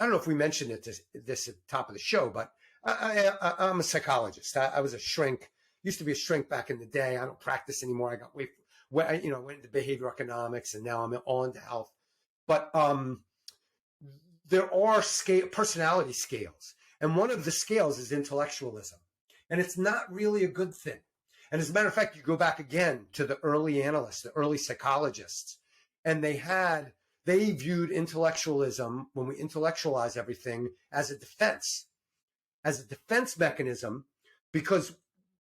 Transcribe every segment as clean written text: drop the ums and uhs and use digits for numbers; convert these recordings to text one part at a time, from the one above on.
I don't know if we mentioned it this at the top of the show, but I'm a psychologist. I was a shrink, used to be a shrink back in the way. I don't practice anymore. I got I went into behavioral economics, and now I'm all into health. But there are personality scales. And one of the scales is intellectualism. And it's not really a good thing. And as a matter of fact, you go back again to the early analysts, the early psychologists, and they viewed intellectualism, when we intellectualize everything, as a defense mechanism, because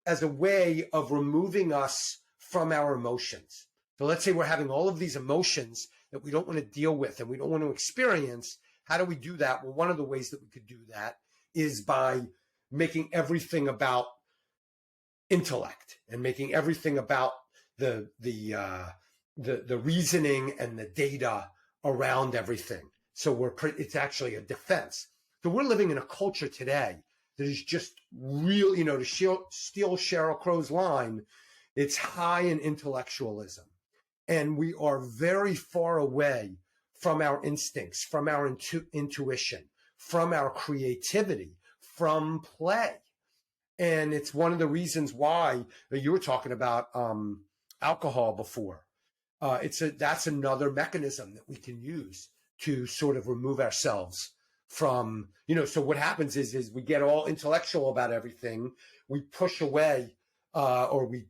as a way of removing us from our emotions. So let's say we're having all of these emotions that we don't want to deal with and we don't want to experience. How do we do that? Well, one of the ways that we could do that is by making everything about intellect and making everything about the reasoning and the data around everything. So it's actually a defense. So we're living in a culture today that is just real, to steal Sheryl Crow's line, it's high in intellectualism. And we are very far away from our instincts, from our intuition, from our creativity, from play. And it's one of the reasons why you were talking about alcohol before. That's another mechanism that we can use to sort of remove ourselves from, so what happens is we get all intellectual about everything. We push away or we,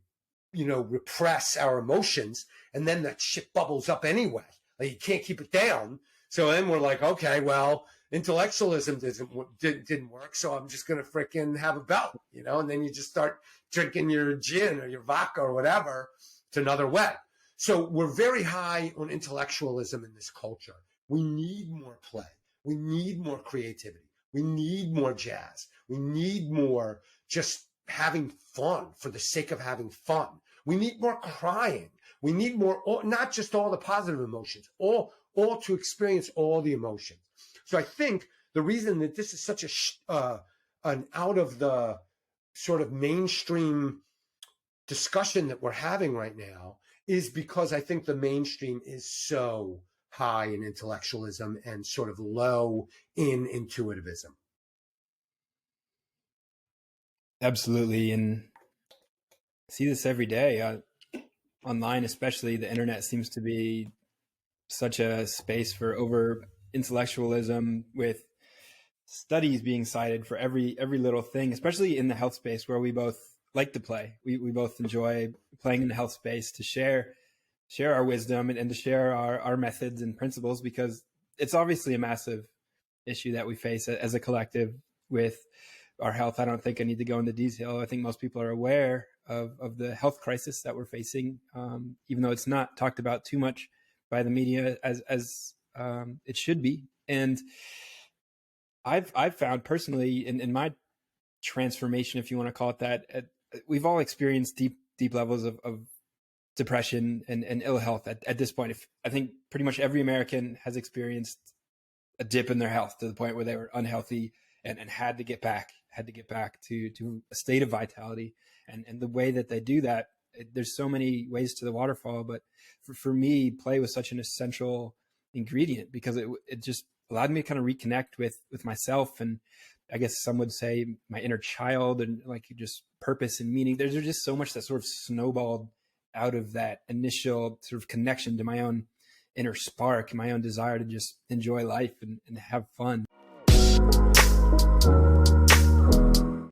repress our emotions, and then that shit bubbles up anyway. Like you can't keep it down. So then we're like, okay, well, intellectualism didn't work, so I'm just going to fricking have a belt, and then you just start drinking your gin or your vodka or whatever. It's another way. So we're very high on intellectualism in this culture. We need more play. We need more creativity. We need more jazz. We need more just having fun for the sake of having fun. We need more crying. We need more, not just all the positive emotions, all to experience all the emotions. So I think the reason that this is such an out of the sort of mainstream discussion that we're having right now is because I think the mainstream is so high in intellectualism and sort of low in intuitivism. Absolutely. And I see this every day online, especially the internet seems to be such a space for over intellectualism, with studies being cited for every little thing, especially in the health space where we both like to play. We both enjoy playing in the health space to share our wisdom and to share our methods and principles, because it's obviously a massive issue that we face as a collective with our health. I don't think I need to go into detail. I think most people are aware of the health crisis that we're facing, even though it's not talked about too much by the media as it should be. And I've found personally in my transformation, if you want to call it that, we've all experienced deep levels of depression and ill health at this point. I think pretty much every American has experienced a dip in their health to the point where they were unhealthy and had to get back to a state of vitality. And the way that they do that, there's so many ways to the waterfall, but for me, play was such an essential ingredient because it just allowed me to kind of reconnect with myself, and I guess some would say my inner child, and like just purpose and meaning. There's just so much that sort of snowballed out of that initial sort of connection to my own inner spark, my own desire to just enjoy life and have fun.